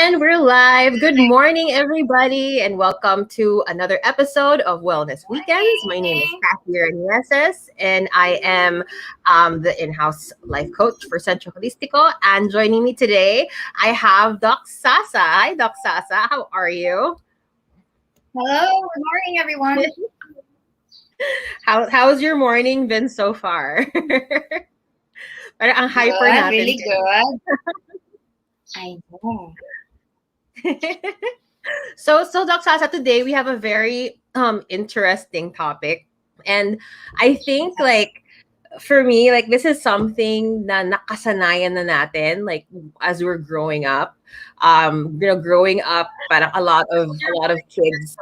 And we're live. Good morning, everybody, and welcome to another episode of Wellness Weekends. My name is Kathy Ramirez, and I am the in-house life coach for Centro Holistico. And joining me today, I have Doc Sasa. Hi, Doc Sasa. How are you? Hello, good morning, everyone. How's your morning been so far? Parang ang hyper Good, natin. really good. I know. So Doc Sasa, today we have a very interesting topic. And I think for me, this is something na nakasanayan na natin, as we're growing up. Growing up, parang a lot of kids,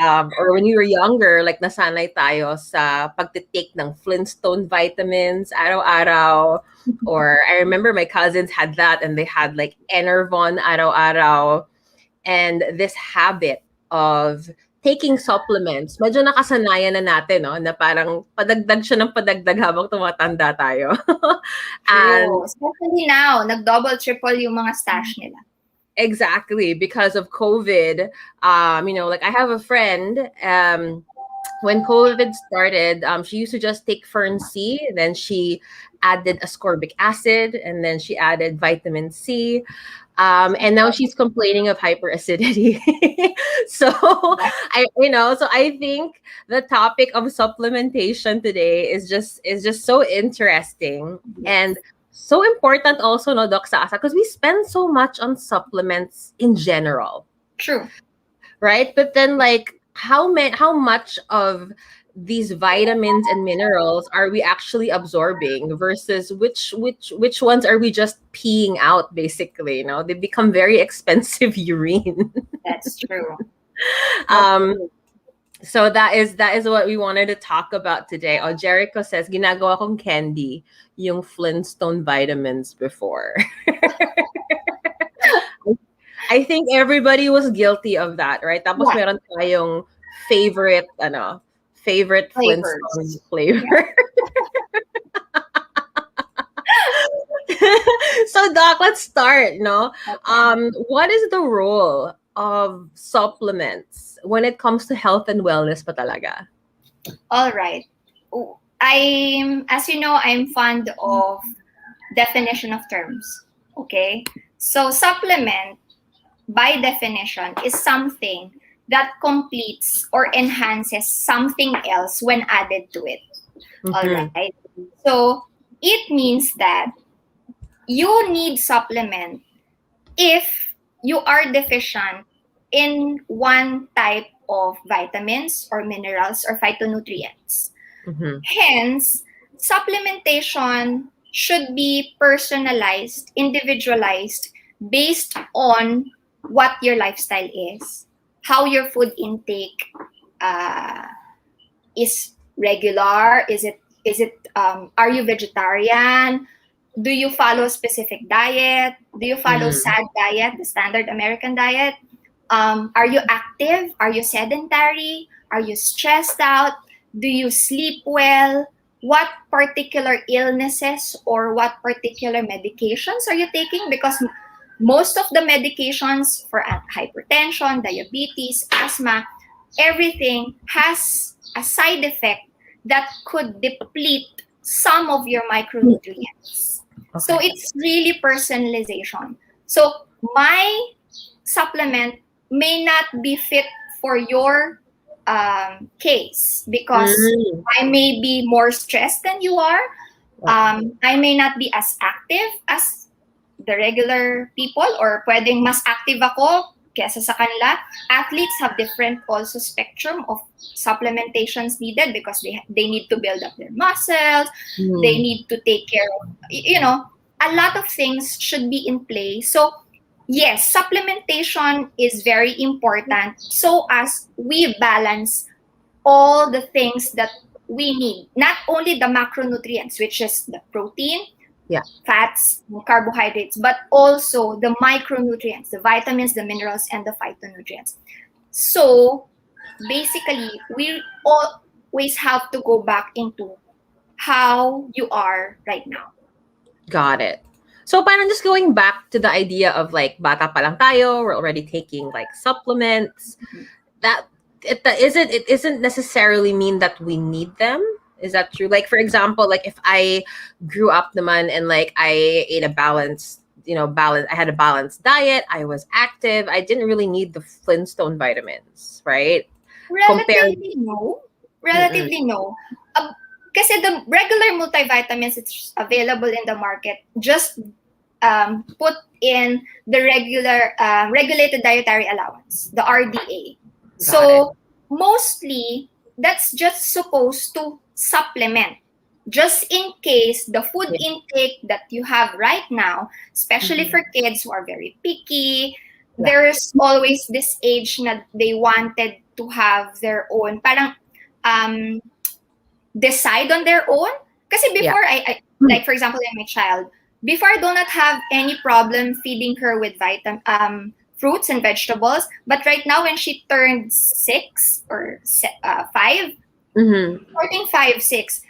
or when we were younger, nasanay tayo sa pagtitake ng Flintstone vitamins araw-araw. Or I remember my cousins had that, and they had Enervon araw-araw. And this habit of taking supplements, medyo nakasanayan na natin, no? Na parang padagdag siya ng padagdag habang tumatanda tayo. And especially now, nag-double, triple yung mga stash nila. Exactly, because of COVID. I have a friend, when COVID started, she used to just take Fern C, then she added ascorbic acid, and then she added vitamin C. And now she's complaining of hyperacidity. So I think the topic of supplementation today is just so interesting and so important also, no, Doc Sasa, because we spend so much on supplements in general. True. Right? But then how much of these vitamins and minerals are we actually absorbing versus which ones are we just peeing out, basically? They become very expensive urine. That's true. So that is what we wanted to talk about today. Jericho says, ginagawa kong candy yung Flintstone vitamins before. I think everybody was guilty of that, right? Tapos meron tayong favorite Flintstone flavor. So Doc, let's start, no? Okay. What is the role of supplements when it comes to health and wellness pa talaga? All right. As you know, I'm fond of definition of terms. Okay? So supplement, by definition, is something that completes or enhances something else when added to it. Mm-hmm. All right. So it means that you need supplement if you are deficient in one type of vitamins or minerals or phytonutrients. Mm-hmm. Hence, supplementation should be personalized, individualized, based on what your lifestyle is, how your food intake is regular. Is it are you vegetarian? Do you follow a specific diet? Do you follow SAD diet, the standard American diet? Are you active? Are you sedentary? Are you stressed out? Do you sleep well? What particular illnesses or what particular medications are you taking? Because most of the medications for hypertension, diabetes, asthma, everything has a side effect that could deplete some of your micronutrients. Okay. So it's really personalization. So my supplement may not be fit for your case because I may be more stressed than you are. I may not be as active as the regular people, or pwedeng mas active ako kesa sa kanila. Athletes have different also spectrum of supplementations needed because they need to build up their muscles. They need to take care of, a lot of things should be in play. So yes, supplementation is very important so as we balance all the things that we need. Not only the macronutrients, which is the protein, fats, carbohydrates, but also the micronutrients, the vitamins, the minerals, and the phytonutrients. So basically, we always have to go back into how you are right now. Got it. So parang just going back to the idea of like bata pa lang tayo, we're already taking like supplements. That it isn't necessarily mean that we need them. Is that true? Like for example, like if I grew up naman and like I ate a balanced, I had a balanced diet, I was active, I didn't really need the Flintstone vitamins, right? Compared. Relatively no. Mm-mm. Relatively no. Kasi the regular multivitamins it's available in the market, just put in the regular regulated dietary allowance, the RDA. So mostly that's just supposed to supplement, just in case the food intake that you have right now, especially for kids who are very picky, there's always this age that they wanted to have their own, parang decide on their own. Kasi before I like for example in my child, before I do not have any problem feeding her with fruits and vegetables, but right now when she turned 6 or 5, 14, 5, 6,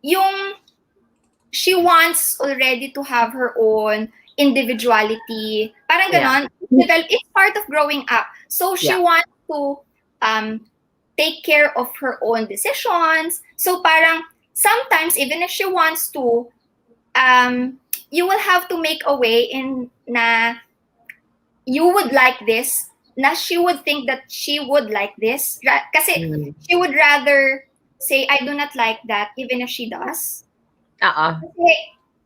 yung she wants already to have her own individuality. Parang ganon. It's part of growing up. So she wants to take care of her own decisions. So parang sometimes even if she wants to, you will have to make a way in na you would like this, na she would think that she would like this. Kasi she would rather say, I do not like that, even if she does. Kasi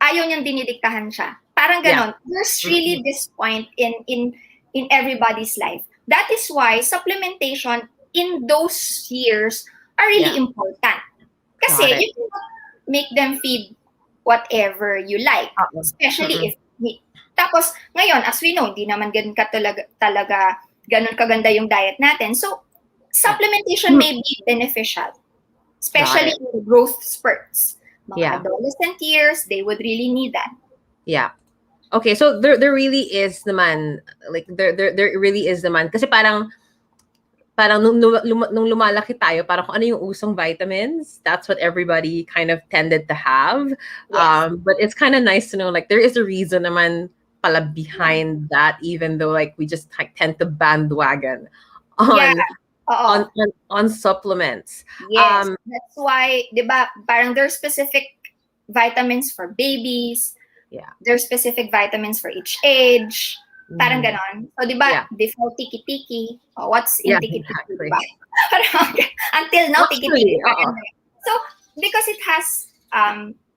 ayaw niyang dinidiktahan siya. Parang ganon. There's really this point in everybody's life. That is why supplementation in those years are really important. Kasi you cannot make them feed whatever you like. Especially if tapos, ngayon, as we know, hindi naman ganun talaga ganun kaganda yung diet natin. So, supplementation may be beneficial. Especially in growth spurts. Mga adolescent years, they would really need that. Yeah. Okay, so there really is naman, like, there really is naman. Kasi parang nung lumalaki tayo, parang kung ano yung usong vitamins, that's what everybody kind of tended to have. Yes. But it's kind of nice to know, like, there is a reason naman pala behind that, even though, like, we just tend to bandwagon on supplements. Yes, that's why, diba, parang there's specific vitamins for babies. Yeah. There's specific vitamins for each age. Parang ganon. So, diba, before tiki-tiki, what's in tiki-tiki, diba? Until now, tiki-tiki. So, because it has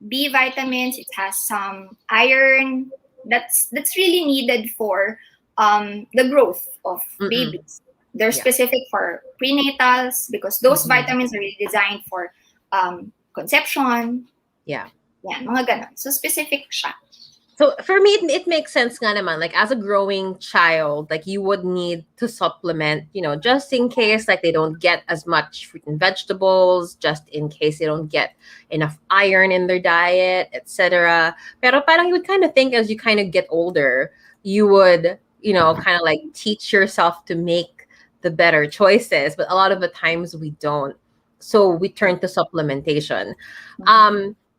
B vitamins, it has some iron, that's really needed for the growth of babies. They're specific for prenatals because those vitamins are really designed for conception. Yeah. Yan, mga ganon. So, specific siya. So for me, it makes sense nga naman. Like as a growing child, like you would need to supplement, just in case like they don't get as much fruit and vegetables, just in case they don't get enough iron in their diet, etc. Pero parang you would kind of think as you kind of get older, you would, kind of like teach yourself to make the better choices. But a lot of the times we don't. So we turn to supplementation.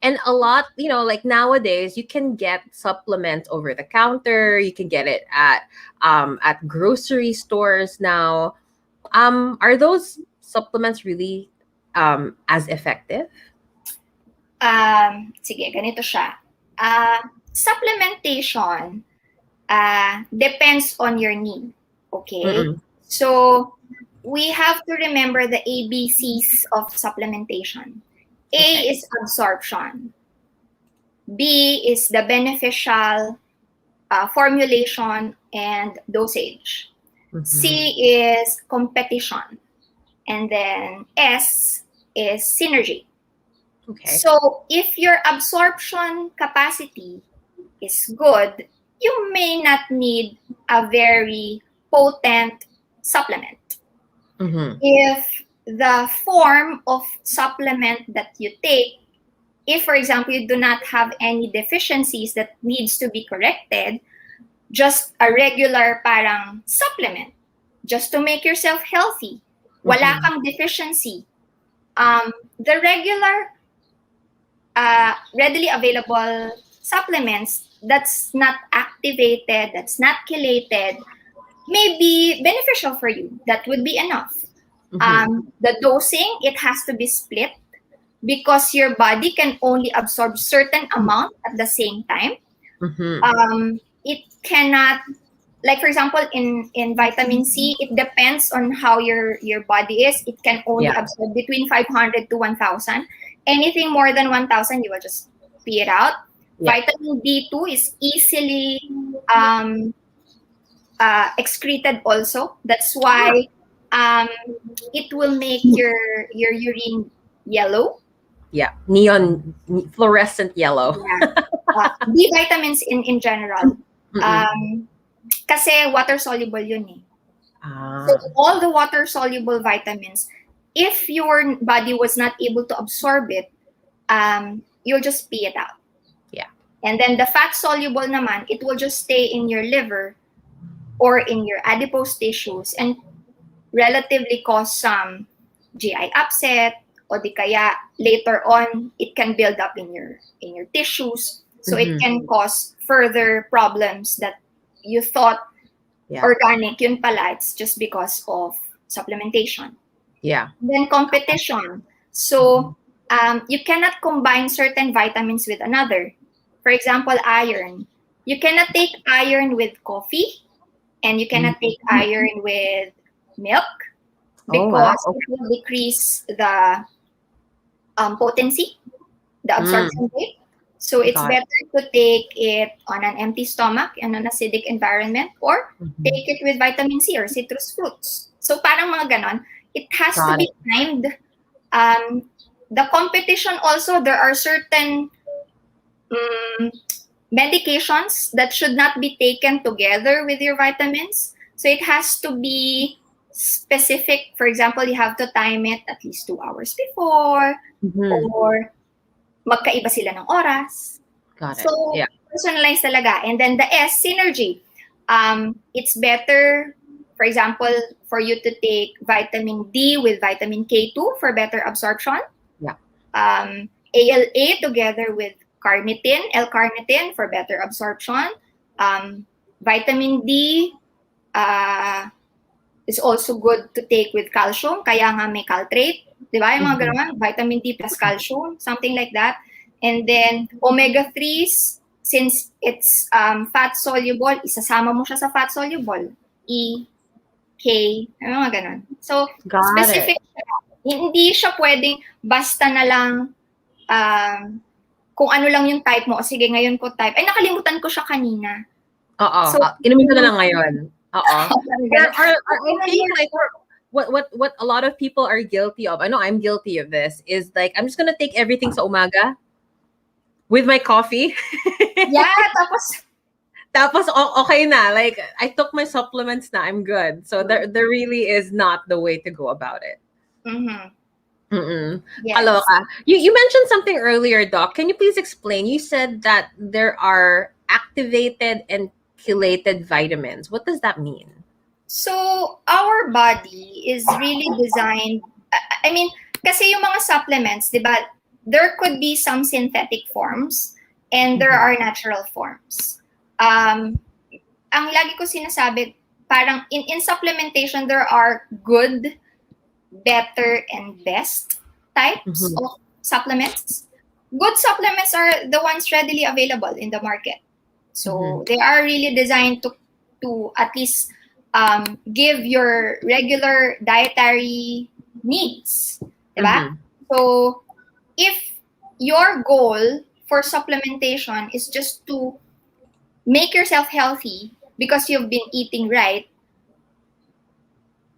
And a lot, like nowadays, you can get supplements over the counter. You can get it at grocery stores now. Are those supplements really as effective? Sige, ganito siya. Supplementation depends on your need. Okay? So we have to remember the ABCs of supplementation. A is absorption. B is the beneficial formulation and dosage. C is competition. And then S is synergy. Okay. So if your absorption capacity is good, you may not need a very potent supplement. If the form of supplement that you take, if for example you do not have any deficiencies that needs to be corrected, just a regular parang supplement just to make yourself healthy, wala kang deficiency, the regular readily available supplements that's not activated, that's not chelated, may be beneficial for you. That would be enough. The dosing, it has to be split because your body can only absorb certain amount at the same time. It cannot, like for example, in vitamin C, it depends on how your body is. It can only absorb between 500 to 1,000. Anything more than 1,000, you will just pee it out. Vitamin B2 is easily excreted also. That's why it will make your urine yellow. Yeah, fluorescent yellow. B vitamins in general. Kasi water soluble yun eh. So all the water soluble vitamins, if your body was not able to absorb it, you'll just pee it out. Yeah. And then the fat soluble naman, it will just stay in your liver or in your adipose tissues and relatively cause some GI upset, o di kaya later on it can build up in your tissues. So it can cause further problems that you thought organic, yun pala, it's just because of supplementation. Yeah. Then competition. So you cannot combine certain vitamins with another. For example, iron. You cannot take iron with coffee, and you cannot take iron with milk because it will decrease the potency, the absorption rate. So it's better to take it on an empty stomach in an acidic environment, or take it with vitamin C or citrus fruits. So parang mga ganon. It has to be timed. The competition also, there are certain medications that should not be taken together with your vitamins. So it has to be specific. For example, you have to time it at least 2 hours before, or magkaiba sila ng oras. Got it. So, personalized talaga. And then the S, synergy. It's better, for example, for you to take vitamin D with vitamin K2 for better absorption. Yeah. ALA together with carnitine, L-carnitine for better absorption. Vitamin D is also good to take with calcium, kaya nga may caltrate. Diba? Yung mga ganun, vitamin D plus calcium, something like that. And then, omega-3s, since it's fat-soluble, isasama mo siya sa fat-soluble. E, K, mga ganun. So, specific siya. Hindi siya pwedeng basta na lang kung ano lang yung type mo. O sige, ngayon ko type. Ay, nakalimutan ko siya kanina. So, inumin ko na lang ngayon. I think like what a lot of people are guilty of, I know I'm guilty of this, is like I'm just gonna take everything sa umaga with my coffee. Tapos okay na. Like I took my supplements na, I'm good. So there really is not the way to go about it. Yes. Kaloka. You mentioned something earlier, Doc. Can you please explain? You said that there are activated and chelated vitamins. What does that mean? So, our body is really designed, I mean, kasi yung mga supplements, di ba, there could be some synthetic forms and there are natural forms. Ang lagi ko sinasabi, parang in supplementation, there are good, better, and best types of supplements. Good supplements are the ones readily available in the market. So they are really designed to at least give your regular dietary needs. Diba? So if your goal for supplementation is just to make yourself healthy because you've been eating right,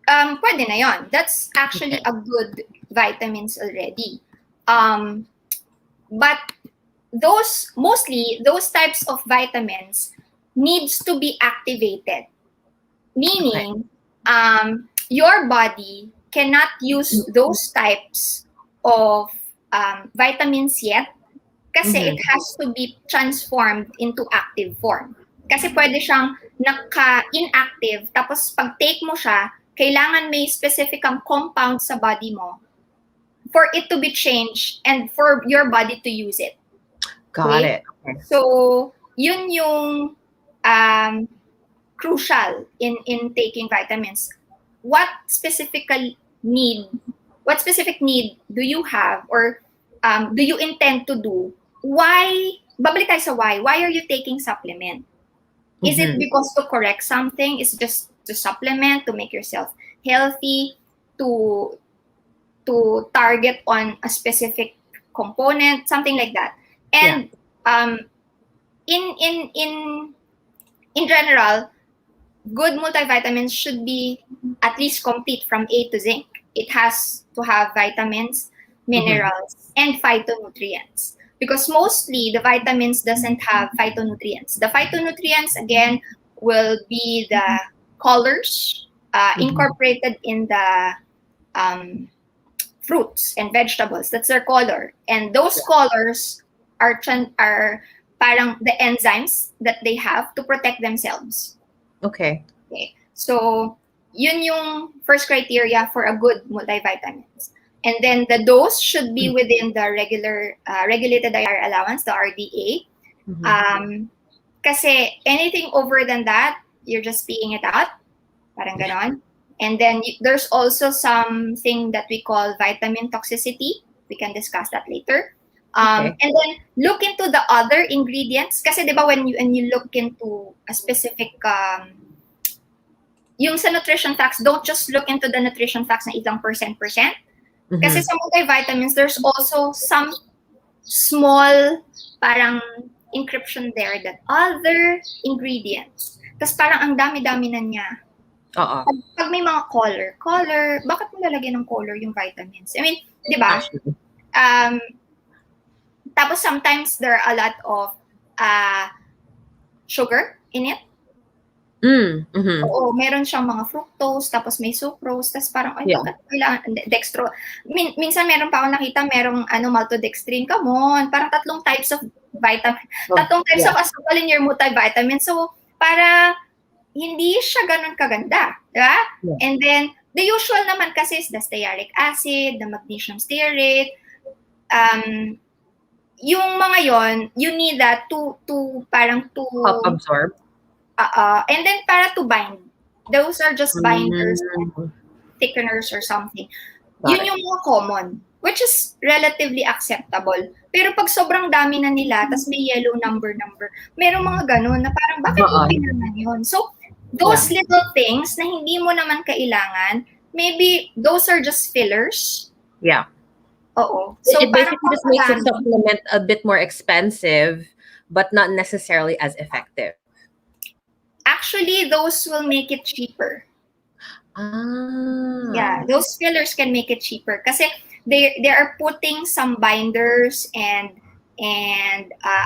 pwede na yon. That's actually a good vitamins already. But those types of vitamins needs to be activated. Meaning, your body cannot use those types of vitamins yet kasi it has to be transformed into active form. Kasi pwede siyang naka-inactive, tapos pag take mo siya, kailangan may specific compound sa body mo for it to be changed and for your body to use it. Got it. Okay. So, yun yung crucial in taking vitamins. What specific need do you have, or do you intend to do? Why? Babalik tayo sa why. Why are you taking supplement? Is it because to correct something? Is it just to supplement, to make yourself healthy, to target on a specific component, something like that? And in general, good multivitamins should be at least complete from A to Z. It has to have vitamins, minerals, and phytonutrients. Because mostly the vitamins doesn't have phytonutrients. The phytonutrients, again, will be the colors incorporated in the fruits and vegetables. That's their color. And those colors are parang the enzymes that they have to protect themselves. Okay. So, yun yung first criteria for a good multivitamins. And then the dose should be within the regulated dietary allowance, the RDA. Kasi anything over than that, you're just peeing it out. Parang ganon. And then there's also something that we call vitamin toxicity. We can discuss that later. And then look into the other ingredients. Kasi di ba when you look into a specific yung sa nutrition facts, don't just look into the nutrition facts na ilang percent. Kasi sa multivitamins, there's also some small parang encryption there that other ingredients. Tapos parang ang dami-dami na niya. Pag may mga color, bakit mo lalagyan ng color yung vitamins? I mean, di ba? Tapos sometimes there are a lot of sugar in it. Oo, meron siyang mga fructose, tapos may sucrose, tapos parang, bakit kailangan, dextro. Minsan meron pa ako nakita, merong maltodextrin, come on, parang tatlong types of vitamin, tatlong types of asukal in your multivitamin. So, para hindi siya ganun kaganda, diba? And then, the usual naman kasi is the stearic acid, the magnesium stearate, yung mga yon, you need that to help absorb. And then para to bind. Those are just binders, thickeners or something. Yun yung mga common, which is relatively acceptable. Pero pag sobrang dami na nila, tas may yellow number, merong mga ganun na parang bakit mo kailangan yun? So, those little things na hindi mo naman kailangan, maybe those are just fillers. Yeah. Oo. So it basically just makes the supplement a bit more expensive, but not necessarily as effective. Actually, those will make it cheaper. Yeah, those fillers can make it cheaper kasi they are putting some binders and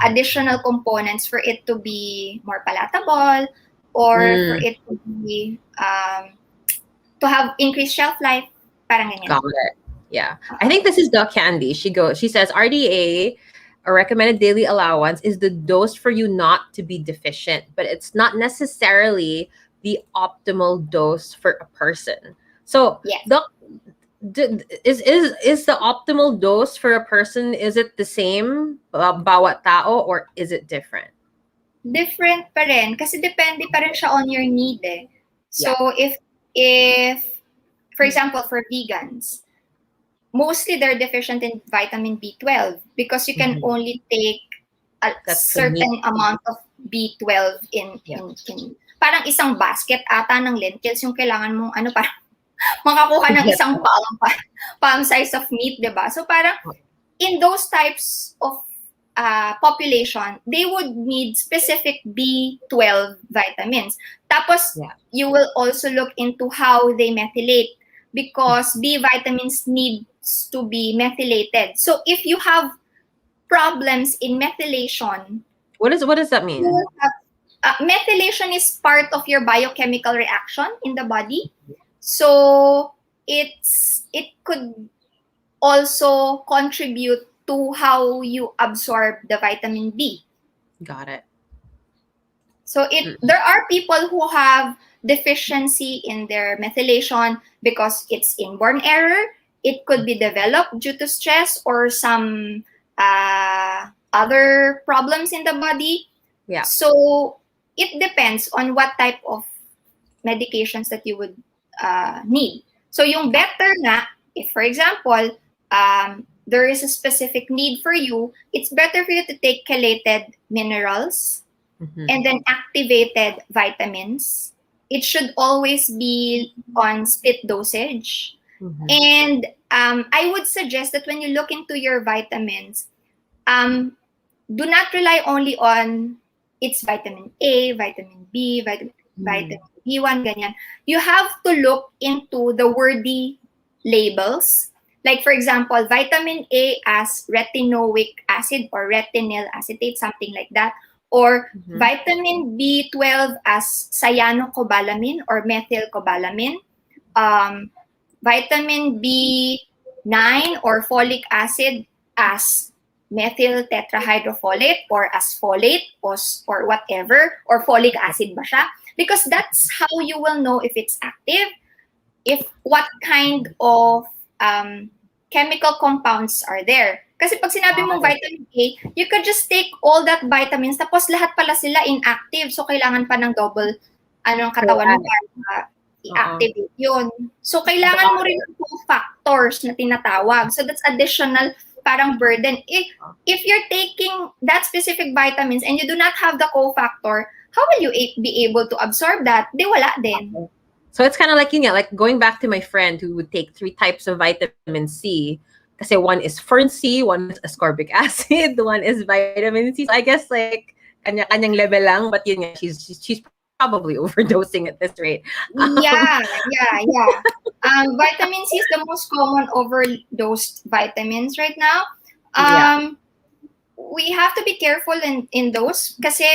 additional components for it to be more palatable or for it to be to have increased shelf life. Parang ganyan. Got it. Yeah, I think this is Duck Candy. She says RDA, a recommended daily allowance, is the dose for you not to be deficient, but it's not necessarily the optimal dose for a person. So, is the optimal dose for a person, is it the same bawat tao or is it different? Different pa rin kasi depende pa rin siya on your need eh. So if for example for vegans, mostly they're deficient in vitamin B12 because you can only take a certain amount of B12 in parang isang basket ata ng lentils yung kailangan mong parang makakuha ng isang palm size of meat, diba? So parang in those types of population, they would need specific B12 vitamins. Tapos you will also look into how they methylate because B vitamins need to be methylated. So if you have problems in methylation, what does that mean? Methylation is part of your biochemical reaction in the body. So it could also contribute to how you absorb the vitamin B. Got it. So there are people who have deficiency in their methylation because it's inborn error. It could be developed due to stress or some other problems in the body. Yeah. So it depends on what type of medications that you would need. So yung better nga, if for example, there is a specific need for you, it's better for you to take chelated minerals and then activated vitamins. It should always be on split dosage. And I would suggest that when you look into your vitamins, do not rely only on its vitamin A, vitamin B, vitamin B1, ganyan. You have to look into the wordy labels. Like, for example, vitamin A as retinoic acid or retinyl acetate, something like that. Or vitamin B12 as cyanocobalamin or methylcobalamin. Vitamin B9 or folic acid as methyl tetrahydrofolate or as folate or whatever, or folic acid ba siya? Because that's how you will know if it's active, if what kind of chemical compounds are there. Kasi pag sinabi mong vitamin A, you could just take all that vitamins, tapos lahat pala sila inactive. So, kailangan pa ng double katawan mo para i-activate yun. So, kailangan mo rin ng factors na tinatawag. So, that's additional parang burden. If you're taking that specific vitamins and you do not have the cofactor, how will you be able to absorb that? Di wala din. So it's kind of like, like going back to my friend who would take 3 types of vitamin C. Kasi one is fern C, one is ascorbic acid, one is vitamin C. So I guess like kanya-kanyang level lang, but yun nga, she's probably overdosing at this rate. Yeah. Vitamin C is the most common overdosed vitamins right now. We have to be careful in those kasi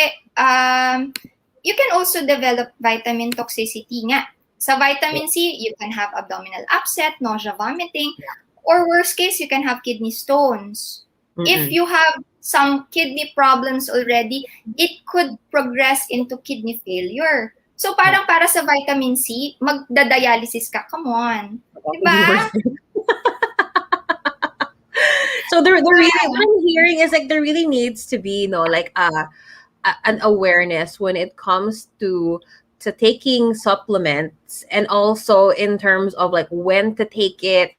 you can also develop vitamin toxicity nga. Sa vitamin C, you can have abdominal upset, nausea, vomiting, or worst case, you can have kidney stones. If you have some kidney problems already, it could progress into kidney failure. So parang para sa vitamin C, magda-dialysis ka, come on. Diba? So there really, what I'm hearing is like there really needs to be, like an awareness when it comes to taking supplements, and also in terms of like when to take it,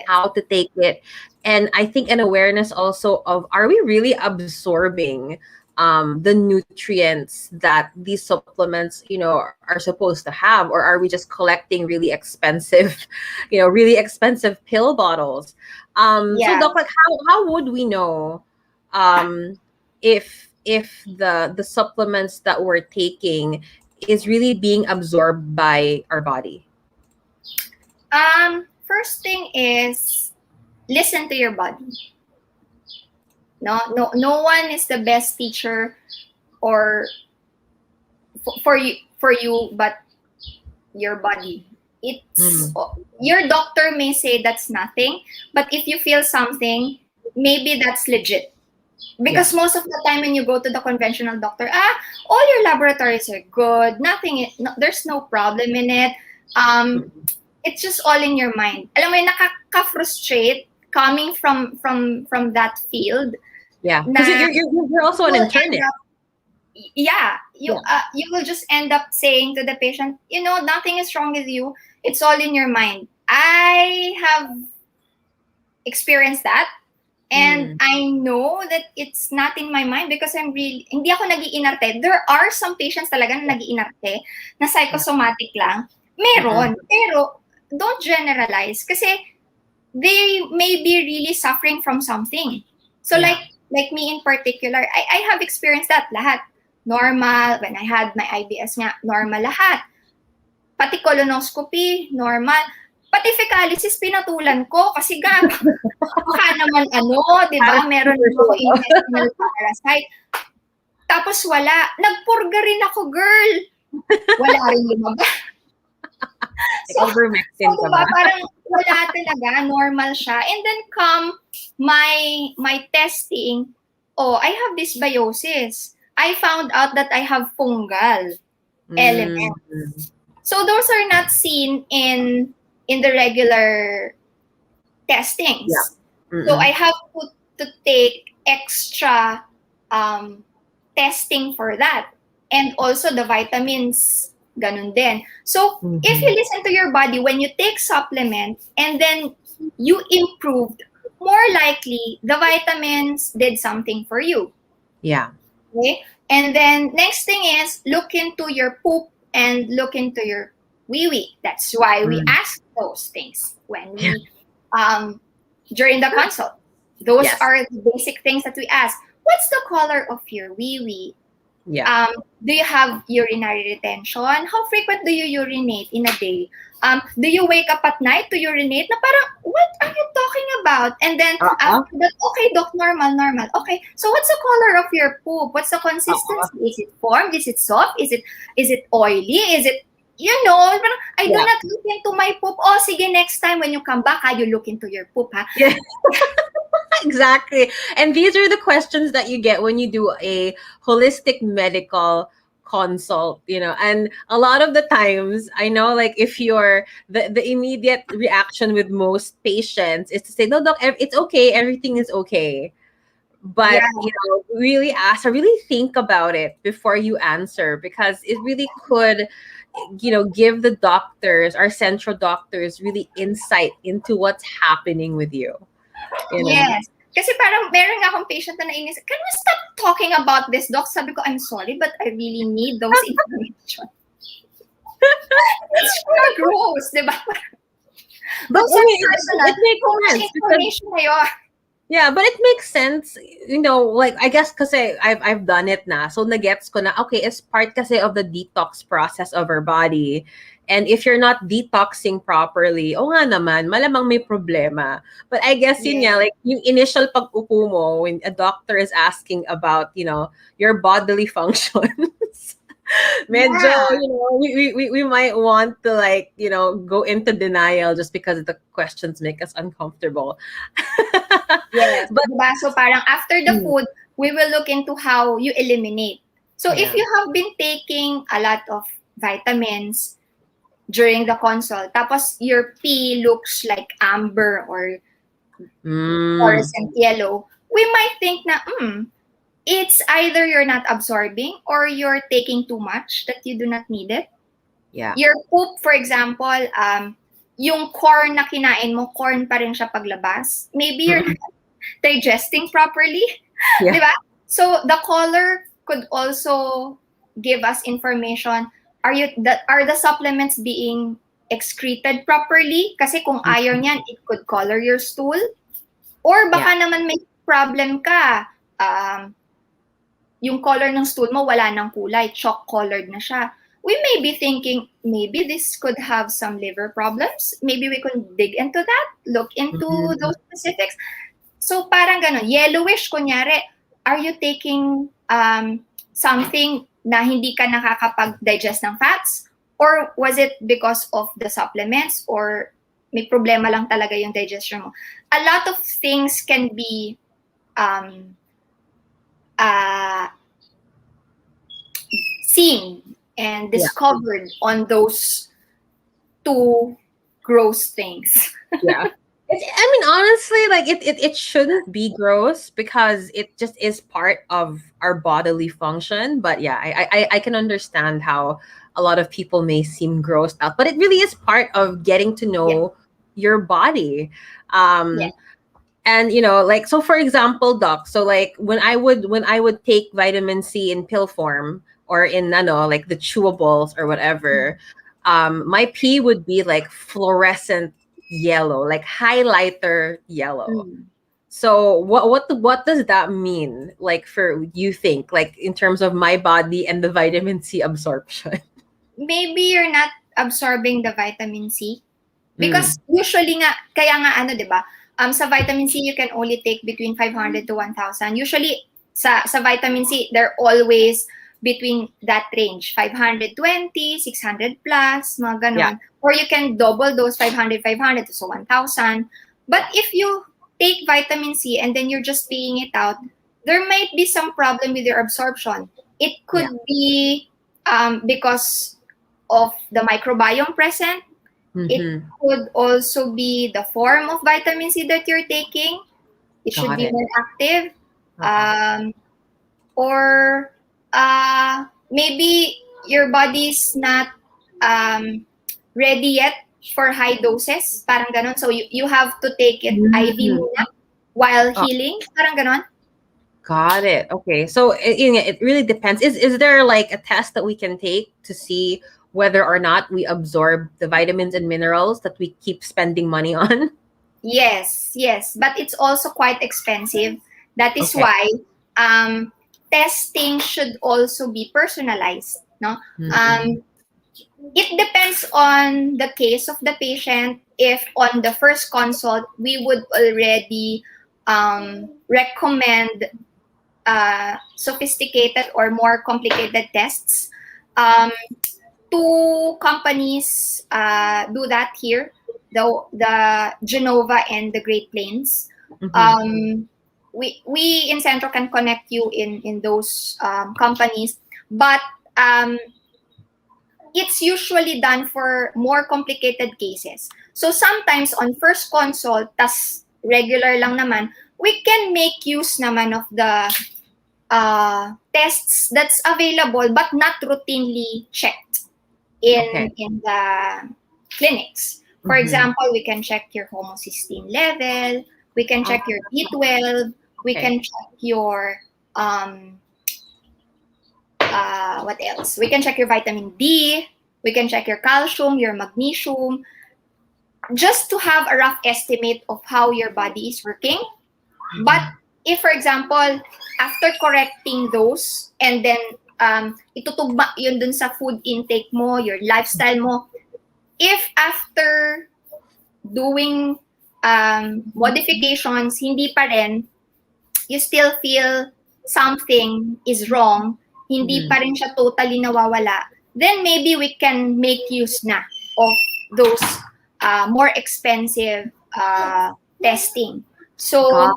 how to take it, and I think an awareness also of, are we really absorbing the nutrients that these supplements are supposed to have, or are we just collecting really expensive pill bottles? So Doc, like how would we know if the supplements that we're taking is really being absorbed by our body? First thing is listen to your body. No one is the best teacher or for you but your body. It's your doctor may say that's nothing, but if you feel something, maybe that's legit. Because most of the time when you go to the conventional doctor, all your laboratories are good, there's no problem in it. It's just all in your mind. Alam mo yun, nakaka-frustrate coming from that field. Yeah, because you're also an internist. You will just end up saying to the patient, nothing is wrong with you. It's all in your mind. I have experienced that. And I know that it's not in my mind because hindi ako nag-iinarte. There are some patients talaga na nag-iinarte na psychosomatic lang. Meron. Pero don't generalize kasi they may be really suffering from something. So like me in particular, I have experienced that lahat. Normal. When I had my IBS nga, normal lahat. Pati colonoscopy, normal. Pati fecalysis, pinatulan ko kasi baka naman di ba? Meron ako intestinal parasite. Tapos wala. Nagpurga rin ako, girl. Wala rin lumabas. So diba, parang wala talaga, normal siya. And then come my testing, I have dysbiosis. I found out that I have fungal elements. So those are not seen in the regular testings. So I have to take extra testing for that. And also the vitamins, ganun din. So, if you listen to your body, when you take supplements and then you improved, more likely the vitamins did something for you. Yeah. Okay? And then next thing is look into your poop and look into your wee-wee. That's why we ask those things when we during the consult. Those Yes. are the basic things that we ask. What's the color of your wee-wee? Yeah. Do you have urinary retention? How frequent do you urinate in a day? Do you wake up at night to urinate? Na parang, what are you talking about? And then after that, okay, doc, normal. Okay, so what's the color of your poop? What's the consistency? Is it formed? Is it soft? Is it oily? Is it, I do not look into my poop. Oh, sige, next time when you come back, you look into your poop, ha? Yeah. Exactly. And these are the questions that you get when you do a holistic medical consult, and a lot of the times I know, like, if you're the immediate reaction with most patients is to say, no, doc, it's okay, everything is okay. But really think about it before you answer, because it really could give the doctors, our central doctors, really insight into what's happening with you. Yes. Kasi parang meron nga akong patient na nainis, can we stop talking about this, doc? Sabi ko, I'm sorry, but I really need those information. It's kind of gross, di ba? But I mean, it makes sense. Information na yun. Yeah, but it makes sense, like, I guess kasi I've done it na. So nagets ko na, okay, it's part kasi of the detox process of our body. And if you're not detoxing properly, nga naman, malamang may problema. But I guess yun nga, like, yung initial pag-upo mo, when a doctor is asking about, your bodily functions, medyo, we might want to, like, go into denial just because the questions make us uncomfortable. Yes. But diba? So parang after the food, we will look into how you eliminate. So if you have been taking a lot of vitamins during the consult, tapos your pee looks like amber or fluorescent yellow, we might think na, it's either you're not absorbing or you're taking too much that you do not need it. Yeah. Your poop, for example, yung corn na kinain mo, corn pa rin siya paglabas. Maybe you're not digesting properly. Yeah. Diba? So the color could also give us information. Are the supplements being excreted properly? Kasi kung ayaw niyan, it could color your stool. Or baka naman may problem ka. Yung color ng stool mo, wala nang kulay. Chalk-colored na siya. We may be thinking, maybe this could have some liver problems. Maybe we can dig into that, look into those specifics. So parang gano'n, yellowish, kunyari, are you taking something na hindi ka nakakapag-digest ng fats? Or was it because of the supplements? Or may problema lang talaga yung digestion mo? A lot of things can be seen and discovered on those two gross things. Yeah. I mean, honestly, like, it shouldn't be gross because it just is part of our bodily function. But yeah, I can understand how a lot of people may seem grossed out, but it really is part of getting to know your body. And like, so for example, doc, so like when I would take vitamin C in pill form or in like the chewables or whatever, my pee would be like fluorescent yellow, like highlighter yellow. So what does that mean, like, for you think, like, in terms of my body and the vitamin C absorption? Maybe you're not absorbing the vitamin C because usually nga, kaya nga diba, sa vitamin C you can only take between 500 to 1,000. Usually sa vitamin C they're always between that range, 520, 600 plus, mga ganon. Or you can double those 500 to so 1,000. But if you take vitamin C and then you're just peeing it out, there might be some problem with your absorption. It could be because of the microbiome present. It could also be the form of vitamin C that you're taking. It should Got be it. more active. Uh-huh. Or maybe your body's not ready yet for high doses, parang ganon. So you have to take it IV Mm. muna while Oh, healing, parang ganon. got it. Okay. So it really depends. Is there like a test that we can take to see whether or not we absorb the vitamins and minerals that we keep spending money on? Yes, yes, but it's also quite expensive. That is Okay. why testing should also be personalized. No, Mm. um, it depends on the case of the patient. If on the first consult we would already recommend sophisticated or more complicated tests. Um, Two companies do that here, the Genova and the Great Plains. Mm-hmm. We in Centro can connect you in those companies, but um, it's usually done for more complicated cases. So sometimes on first consult, tas regular lang naman, we can make use naman of the tests that's available but not routinely checked Okay. in the clinics. For Mm-hmm. example, we can check your homocysteine level, we can Oh, check your B12, we okay. can check your um, what else? We can check your vitamin D, we can check your calcium, your magnesium, just to have a rough estimate of how your body is working. But if, for example, after correcting those and then itutugma yun dun sa food intake mo, your lifestyle mo, if after doing modifications, hindi pa rin, you still feel something is wrong, hindi Mm-hmm. pa rin siya totally nawawala, then maybe we can make use na of those more expensive testing. Got So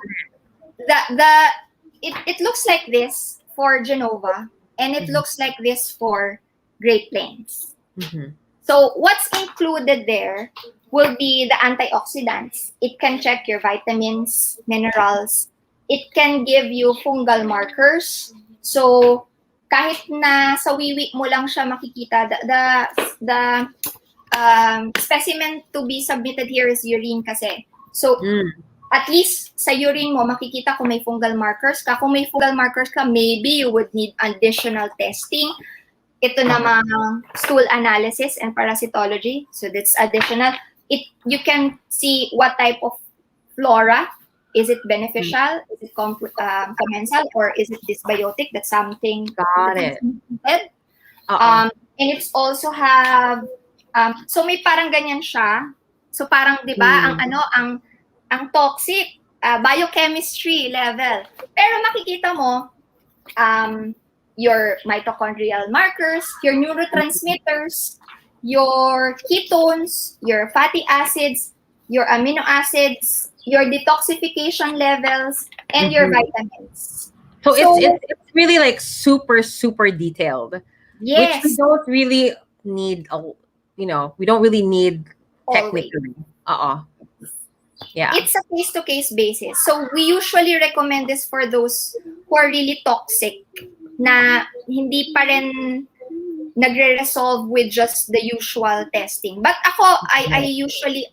it looks like this for Genova and it it. looks like this for Great Plains. Mm-hmm. So what's included there will be the antioxidants. It can check your vitamins, minerals. It can give you fungal markers. So kahit na sa wiwi mo lang siya makikita, the specimen to be submitted here is urine kasi. So at least sa urine mo makikita kung may fungal markers ka. Kung may fungal markers ka, maybe you would need additional testing. Ito namang stool analysis and parasitology. So that's additional. You can see what type of flora. Is it beneficial? Is it commensal? Or is it dysbiotic? That's something Got that is it. needed. Uh-uh. And it's also have, so may parang ganyan siya. So parang, di ba, ang toxic, biochemistry level. Pero makikita mo, your mitochondrial markers, your neurotransmitters, your ketones, your fatty acids, your amino acids, your detoxification levels, and your vitamins. So it's really like super detailed, which we Yes, don't really need. We don't really need always. technically. Yeah. It's a case-to-case basis. So we usually recommend this for those who are really toxic na hindi pa rin nagre-resolve with just the usual testing. But ako, I usually,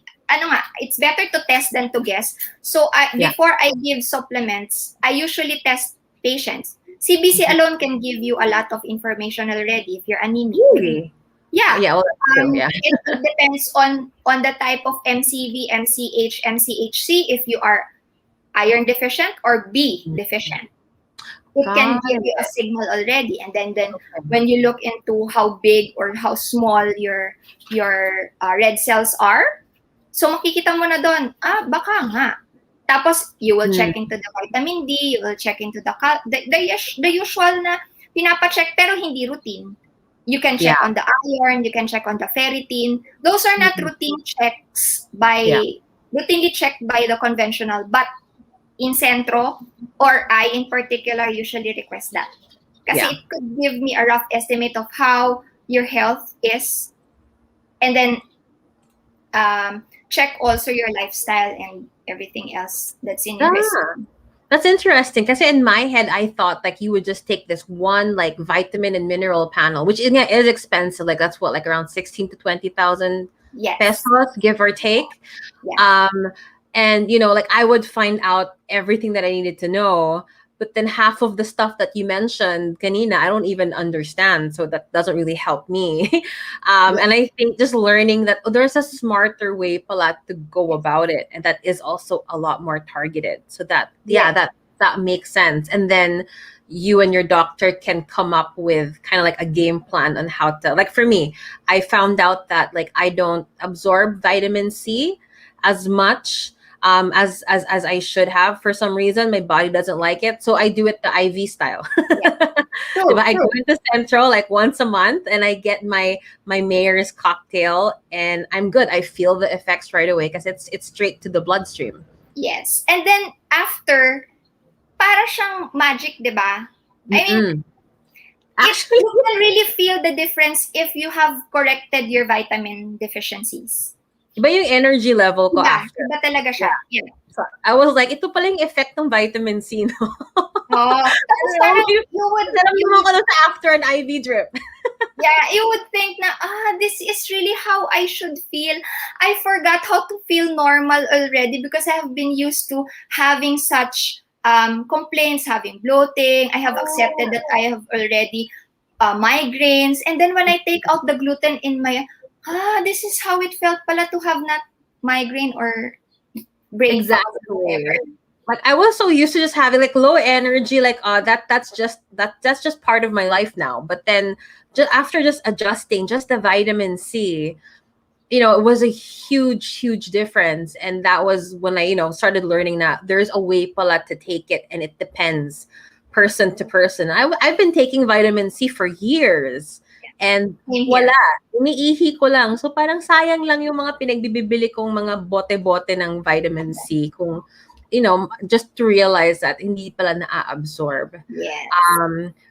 it's better to test than to guess. So before I give supplements, I usually test patients. CBC alone can give you a lot of information already if you're anemic. Really? Yeah. Yeah. Well, that's true. Yeah. It depends on the type of MCV, MCH, MCHC, if you are iron deficient or B deficient. It can give you a signal already. And then when you look into how big or how small your red cells are, so makikita mo na doon, baka nga. Tapos you will check into the vitamin D, you will check into the usual na pinapacheck pero hindi routine. You can check on the iron, you can check on the ferritin. Those are not routine checks routinely checked by the conventional, but in Centro or I in particular usually request that. Kasi it could give me a rough estimate of how your health is, and then check also your lifestyle and everything else that's in your history. That's interesting. Because in my head, I thought like you would just take this one like vitamin and mineral panel, which is expensive. Like that's what, like around 16 to 20,000 Yes. pesos, give or take. Yeah. And like I would find out everything that I needed to know. But then half of the stuff that you mentioned, kanina, I don't even understand. So that doesn't really help me. And I think just learning that there's a smarter way pala to go about it. And that is also a lot more targeted. So that, that makes sense. And then you and your doctor can come up with kind of like a game plan on how to, like for me, I found out that like I don't absorb vitamin C as much as I should have. For some reason my body doesn't like it, so I do it the IV style. I go into Central like once a month and I get my mayor's cocktail and I'm good. I feel the effects right away because it's straight to the bloodstream. Yes. And then after, para siyang magic, diba? I mean, actually, you can really feel the difference if you have corrected your vitamin deficiencies. Iba yung energy level ko after. Iba talaga siya. Yeah. So I was like, ito pala yung effect ng vitamin C, no? Tapos parang you would after an IV drip. Yeah, you would think na, this is really how I should feel. I forgot how to feel normal already because I have been used to having such complaints, having bloating. I have accepted that I have already migraines. And then when I take out the gluten in my, this is how it felt pala to have not migraine or brain fog or whatever. Like I was so used to just having like low energy, like that's just part of my life now. But then after just adjusting just the vitamin C, it was a huge difference. And that was when I started learning that there's a way pala to take it, and it depends person to person. I've been taking vitamin C for years. And wala, iniihi ko lang. So parang sayang lang yung mga pinagbibili kong mga bote-bote ng vitamin C kung just to realize that hindi pala na-absorb. Yes.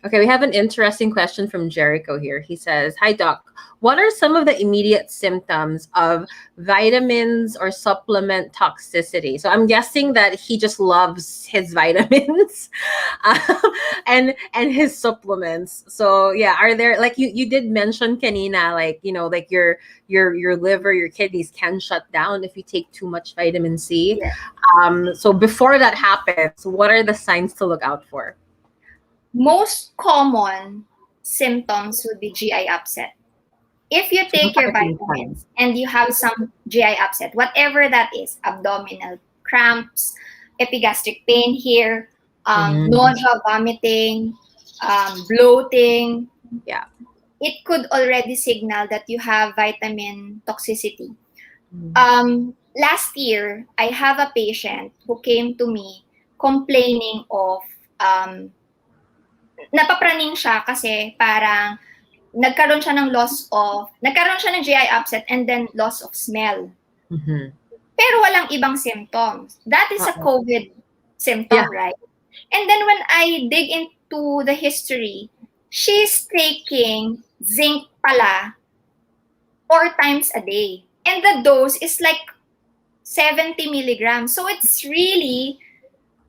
Okay, we have an interesting question from Jericho here. He says, "Hi doc, what are some of the immediate symptoms of vitamins or supplement toxicity?" So I'm guessing that he just loves his vitamins and his supplements. So yeah, are there, like you did mention kanina, like like your liver, your kidneys can shut down if you take too much vitamin C. Yeah. So before that happens, what are the signs to look out for? Most common symptoms would be GI upset. If you take your vitamins and you have some GI upset, whatever that is, abdominal cramps, epigastric pain here, nausea, vomiting, bloating, it could already signal that you have vitamin toxicity. Last year, I have a patient who came to me complaining of napapraning siya kasi parang nagkaroon siya ng GI upset and then loss of smell. Mm-hmm. Pero walang ibang symptoms. That is a COVID symptom, right? And then when I dig into the history, she's taking zinc pala 4 times a day. And the dose is like 70 milligrams. So it's really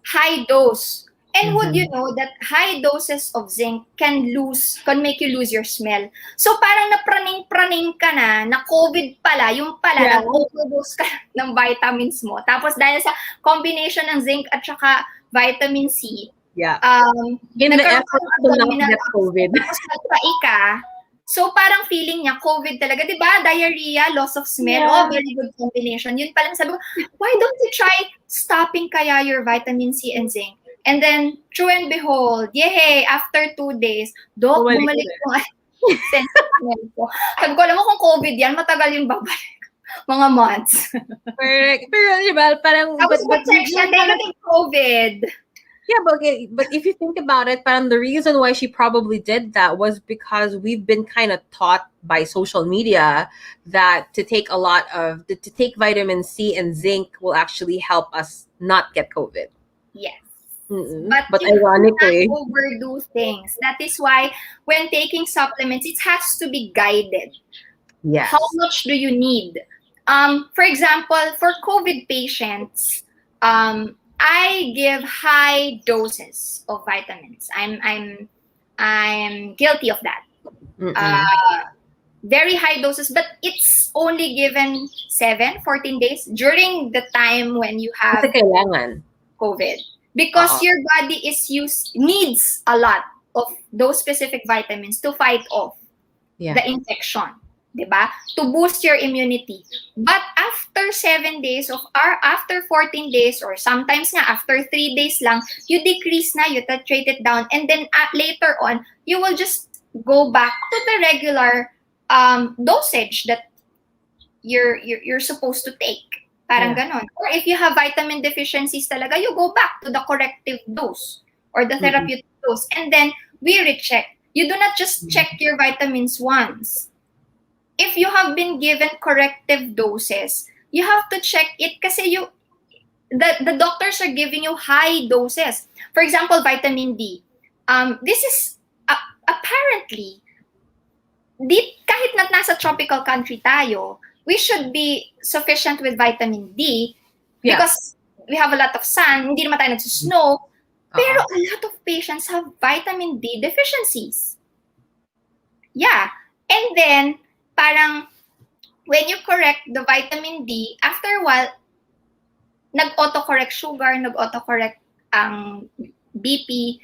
high dose. And would you know that high doses of zinc can make you lose your smell? So parang napraning-praning ka na COVID pala, yung pala, na-overdose ka ng vitamins mo. Tapos dahil sa combination ng zinc at saka vitamin C, in the effort to not get COVID. Tapos nagpaika, so parang feeling niya, COVID talaga. Diba? Diarrhea, loss of smell. Very good combination. Yun pala, sabi ko, why don't you try stopping kaya your vitamin C and zinc? And then, true and behold, after 2 days, Doc, bumalik ko sense of smell ko. Sabi ko, alam mo kung COVID yan, matagal yung babalik. Mga months. Pero diba, parang... Tapos check siya, negative COVID. Yeah, but if you think about it, the reason why she probably did that was because we've been kind of taught by social media that to take vitamin C and zinc will actually help us not get COVID. Yes. But ironically, not overdo things. That is why when taking supplements, it has to be guided. Yes. How much do you need? For example, for COVID patients, I give high doses of vitamins. I'm guilty of that. Very high doses, but it's only given 14 days during the time when you have Kasi kailangan. COVID, because your body needs a lot of those specific vitamins to fight off the infection, diba? To boost your immunity. But after 7 days after 14 days, or sometimes nga after 3 days lang, you decrease na, you titrate it down, and then later on, you will just go back to the regular dosage that you're supposed to take. Parang ganon. Or if you have vitamin deficiencies talaga, you go back to the corrective dose or the therapeutic dose, and then we recheck. You do not just check your vitamins once. If you have been given corrective doses, you have to check it kasi the doctors are giving you high doses. For example, vitamin D. This is apparently, kahit na nasa tropical country tayo, we should be sufficient with vitamin D because we have a lot of sun, hindi naman tayo nagsusnow, pero a lot of patients have vitamin D deficiencies. Yeah. And then, parang, when you correct the vitamin D, after a while, nag-autocorrect sugar, nag-autocorrect ang BP,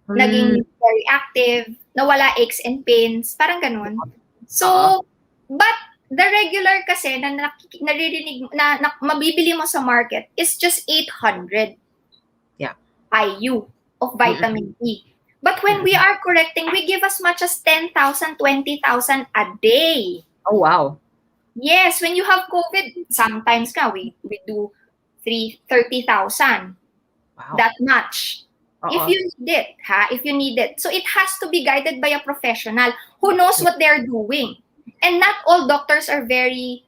naging very active, nawala aches and pains, parang ganun. So, but the regular kasi na naririnig na mabibili mo sa market is just 800 IU of vitamin D. But when we are correcting, we give as much as 10,000, 20,000 a day. Oh, wow. Yes, when you have COVID, sometimes we do 30,000. Wow. That much. If you need it, if you need it. So it has to be guided by a professional who knows what they're doing. And not all doctors are very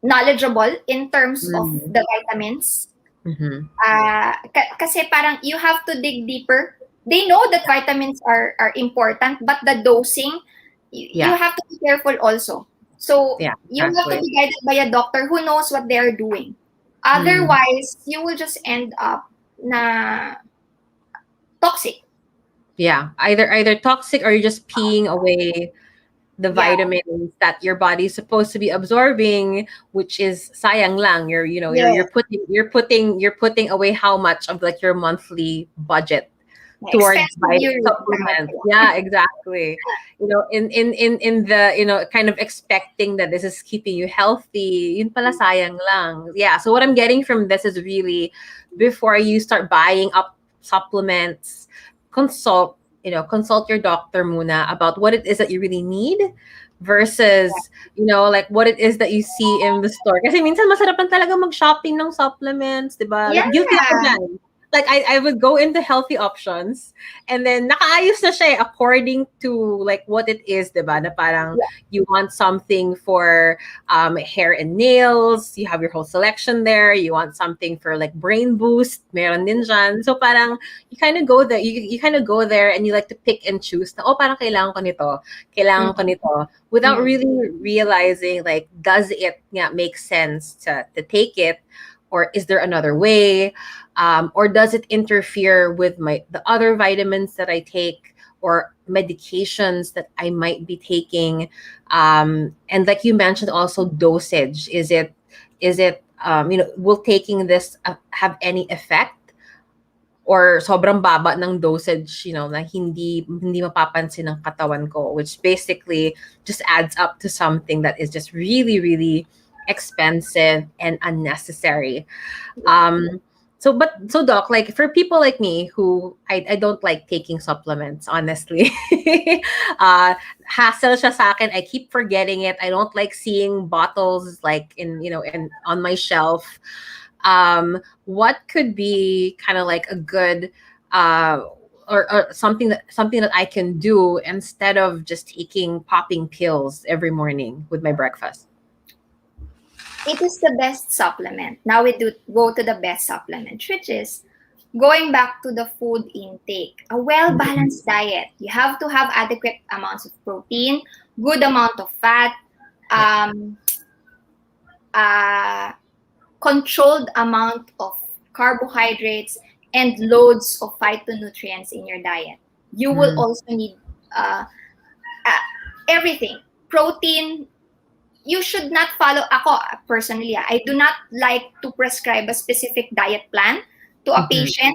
knowledgeable in terms of the vitamins. Kasi parang you have to dig deeper. They know that vitamins are important, but the dosing, you have to be careful also. So you have to be guided by a doctor who knows what they're doing. Otherwise, you will just end up na toxic. Yeah, either toxic or you're just peeing away the vitamins that your body is supposed to be absorbing, which is sayang lang. You're putting away how much of like your monthly budget towards supplements. Yeah, exactly. In the kind of expecting that this is keeping you healthy, yun pala sayang lang. Yeah. So what I'm getting from this is really, before you start buying up supplements, consult your doctor muna about what it is that you really need versus, like what it is that you see in the store. Kasi minsan masarapan talaga mag-shopping ng supplements, diba? Yeah. Like, guilty ako dyan. Like, I would go into healthy options and then nakaayos na siya according to like what it is, diba? Na parang you want something for hair and nails, you have your whole selection there. You want something for like brain boost, meron din dyan. So parang you kind of go there, you kind of go there and you like to pick and choose na, parang kailangan ko nito, without really realizing like, does it make sense to take it? Or is there another way? Or does it interfere with the other vitamins that I take or medications that I might be taking? And like you mentioned, also dosage. Is it will taking this have any effect? Or sobrang baba ng dosage, na hindi mapapansin ng katawan ko, which basically just adds up to something that is just really, really expensive and unnecessary. So Doc, like for people like me who I don't like taking supplements, honestly. Hassle siya sa akin. I keep forgetting it. I don't like seeing bottles like in on my shelf. What could be kind of like a good or something that I can do instead of just popping pills every morning with my breakfast? It is the best supplement. Now we go to the best supplement, which is going back to the food intake. A well-balanced diet. You have to have adequate amounts of protein, good amount of fat, controlled amount of carbohydrates and loads of phytonutrients in your diet. You will also need everything. Protein. You should not follow. Ako, personally, I do not like to prescribe a specific diet plan to a patient.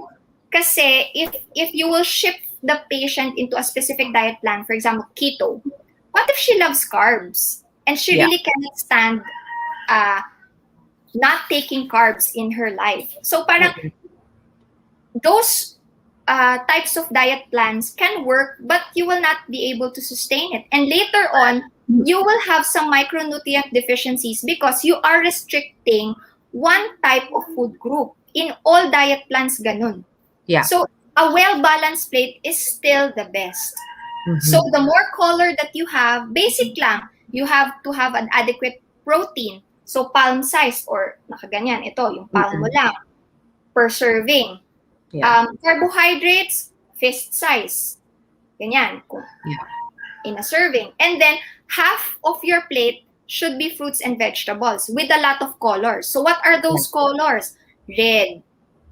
Kasi if you will shift the patient into a specific diet plan, for example, keto, what if she loves carbs and she really cannot stand not taking carbs in her life? So parang those types of diet plans can work, but you will not be able to sustain it. And later on, you will have some micronutrient deficiencies because you are restricting one type of food group. In all diet plans, ganun. Yeah. So a well-balanced plate is still the best. So the more color that you have, basic lang, you have to have an adequate protein. So palm size or nakaganyan, ito, yung palm mo lang per serving. Carbohydrates, fist size. Ganyan. In a serving. And then half of your plate should be fruits and vegetables with a lot of colors. So what are those colors? Red,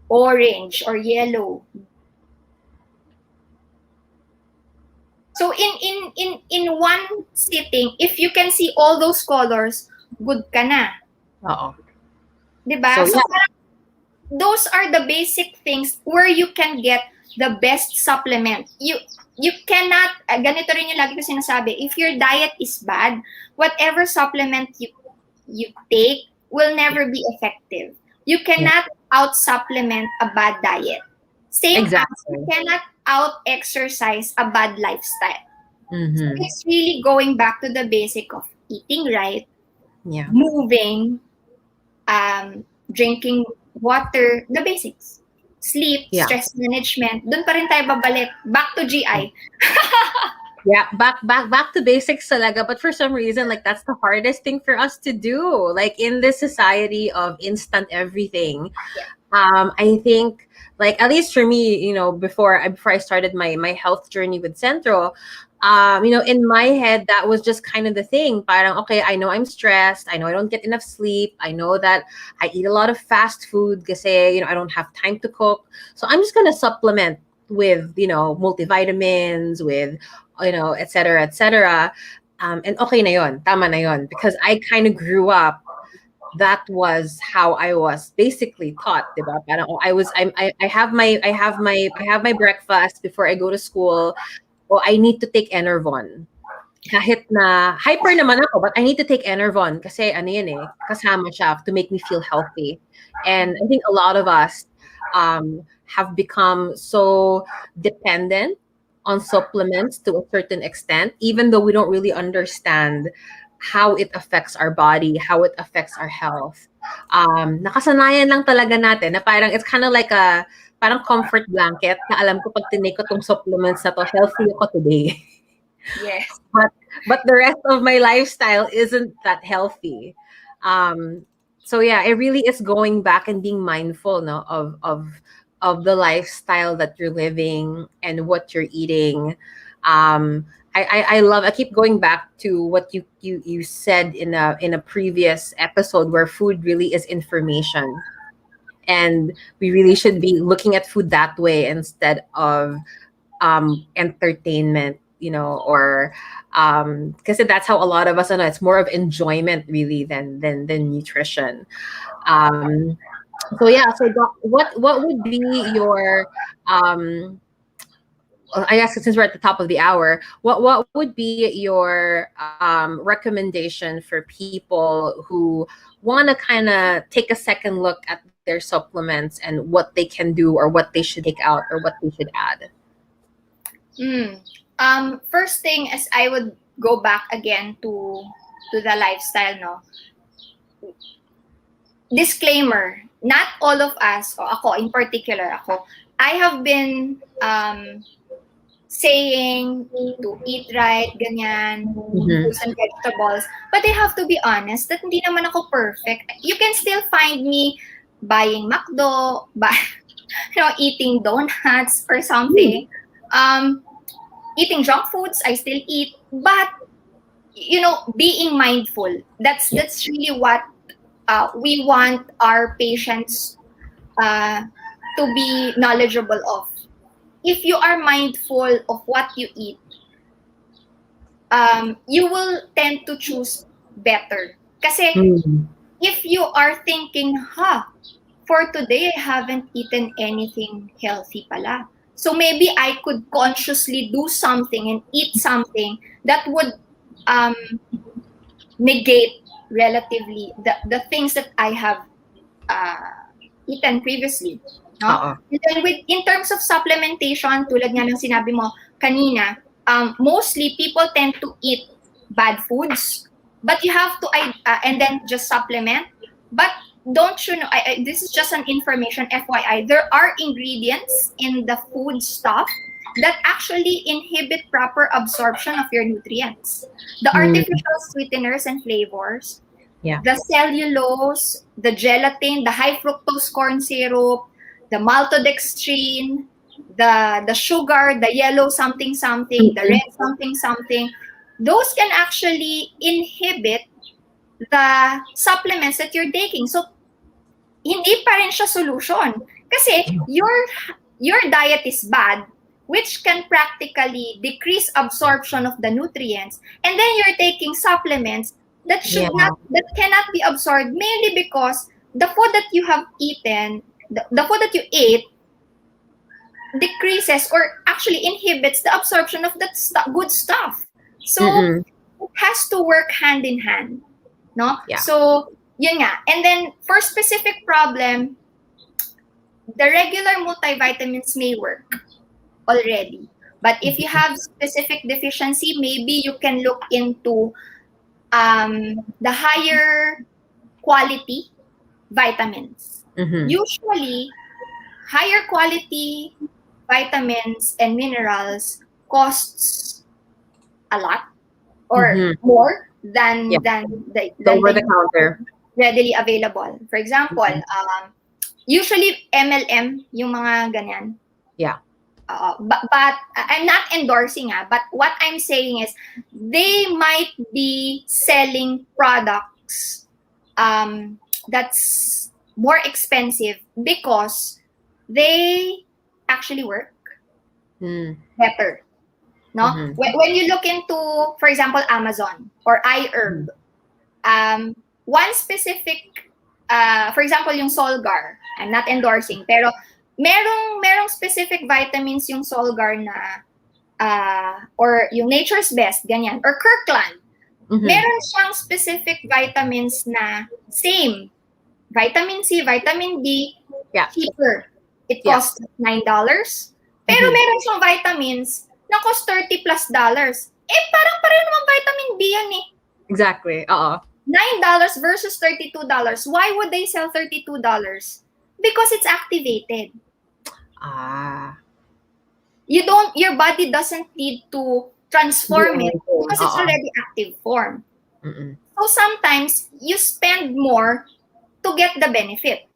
orange, or yellow. So in one sitting, if you can see all those colors, good ka na. Diba? So those are the basic things where you can get the best supplement. You cannot, ganito rin yung lagi ko sinasabi, if your diet is bad, whatever supplement you take will never be effective. You cannot out-supplement a bad diet. Same as you cannot out-exercise a bad lifestyle. So it's really going back to the basic of eating right, moving, drinking water, the basics. Sleep, stress management. Doon pa rin tayo babalik. Back to GI. Back to basics talaga. But for some reason, like that's the hardest thing for us to do. Like in this society of instant everything, I think, like at least for me, you know, before I started my health journey with Centro, you know, in my head, that was just kind of the thing. Parang, okay, I know I'm stressed. I know I don't get enough sleep. I know that I eat a lot of fast food kasi, you know, I don't have time to cook. So I'm just going to supplement with, you know, multivitamins, with, you know, et cetera, et cetera. And okay na yon, tama na yon. Because I kind of grew up, that was how I was basically taught, diba? Parang, oh, I have my breakfast before I go to school. Oh, I need to take Enervon. Kahit na hyper naman ako, but I need to take Enervon kasi ano yan eh, kasama siya to make me feel healthy. And I think a lot of us have become so dependent on supplements to a certain extent, even though we don't really understand how it affects our body, how it affects our health. Nakasanayan lang talaga natin na parang it's kind of like a parang comfort blanket na alam ko pag tinake ko tong supplements na to, healthy ako today. Yes. But the rest of my lifestyle isn't that healthy. So yeah, it really is going back and being mindful, no, of the lifestyle that you're living and what you're eating. I keep going back to what you said in a previous episode where food really is information. And we really should be looking at food that way instead of entertainment, you know, or because that's how a lot of us know it's more of enjoyment really than nutrition. So yeah, so Doc, what would be your I guess since we're at the top of the hour, what would be your recommendation for people who want to kind of take a second look at their supplements and what they can do or what they should take out or what they should add? First thing is I would go back again to the lifestyle, no? Disclaimer, not all of us, o ako in particular, I have been saying to eat right, ganyan, fruits and vegetables. But I have to be honest that hindi naman ako perfect. You can still find me buying McDo, eating donuts or something. Eating junk foods, I still eat. But, you know, being mindful. That's really what we want our patients to be knowledgeable of. If you are mindful of what you eat, you will tend to choose better. Kasi if you are thinking, for today I haven't eaten anything healthy pala. So maybe I could consciously do something and eat something that would negate relatively the things that I have eaten previously. No? And then in terms of supplementation, tulad nga ng sinabi mo kanina, mostly people tend to eat bad foods, but you have to and then just supplement. But don't you know, this is just an information FYI, there are ingredients in the food stuff that actually inhibit proper absorption of your nutrients. The artificial sweeteners and flavors, the cellulose, the gelatin, the high fructose corn syrup, the maltodextrin, the sugar, the yellow something something, the red something something, those can actually inhibit the supplements that you're taking. So, hindi pa rin siya solution. Kasi your diet is bad, which can practically decrease absorption of the nutrients, and then you're taking supplements that cannot be absorbed, mainly because the food that you have eaten, the food that you ate, decreases or actually inhibits the absorption of that good stuff. So it has to work hand in hand, no? So yun nga. And then for specific problem, the regular multivitamins may work already. But if you have specific deficiency, maybe you can look into the higher quality vitamins. Usually, higher quality vitamins and minerals costs a lot or more than the over the counter readily available. For example, usually MLM yung mga ganyan. But I'm not endorsing, but what I'm saying is they might be selling products that's more expensive because they actually work better. No? When you look into, for example, Amazon or iHerb, one specific, for example, yung Solgar, I'm not endorsing, pero merong specific vitamins yung Solgar na, or yung Nature's Best, ganyan, or Kirkland. Meron siyang specific vitamins na same. Vitamin C, vitamin D, cheaper. It costs $9. Pero meron siyang vitamins na cost $30+. Parang pareho naman vitamin B yan eh. Exactly. $9 versus $32. Why would they sell $32? Because it's activated. Your body doesn't need to transform it because it's already active form. So sometimes you spend more to get the benefit.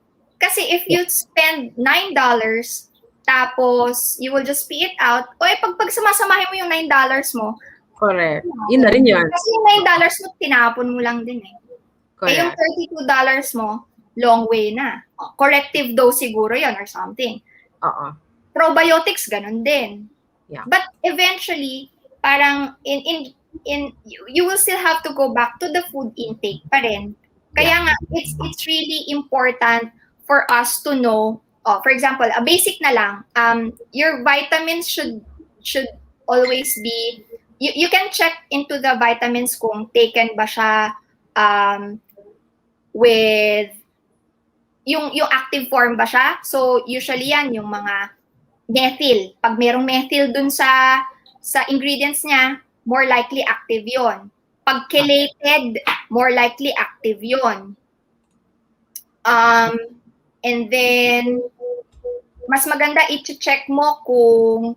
Kasi if you spend $9, tapos you will just pee it out, pag sumasamahin mo yung $9 mo, correct. Yun na rin yun. Kasi yung $9 mo, tinapon mo lang din eh. Correct. Yung $32 mo, long way na. Corrective dose siguro yan or something. Probiotics, ganun din. But eventually, parang you will still have to go back to the food intake pa rin. Kaya nga, it's really important for us to know, for example, a basic na lang, your vitamins should always be, you can check into the vitamins kung taken ba siya with yung active form ba siya. So usually yan yung mga methyl. Pag merong methyl dun sa ingredients niya, more likely active yon. Pag chelated, more likely active yon. And then mas maganda i-check mo kung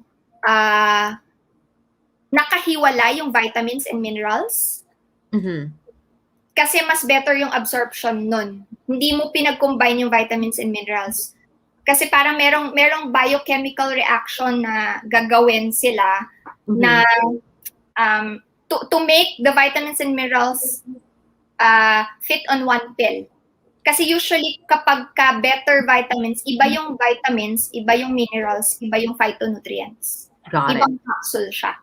nakahiwala yung vitamins and minerals. Kasi mas better yung absorption nun. Hindi mo pinag-combine yung vitamins and minerals. Kasi parang merong biochemical reaction na gagawin sila na to make the vitamins and minerals fit on one pill. Kasi usually kapag ka better vitamins, iba yung vitamins, iba yung minerals, iba yung phytonutrients. Got it. Ibang capsule siya.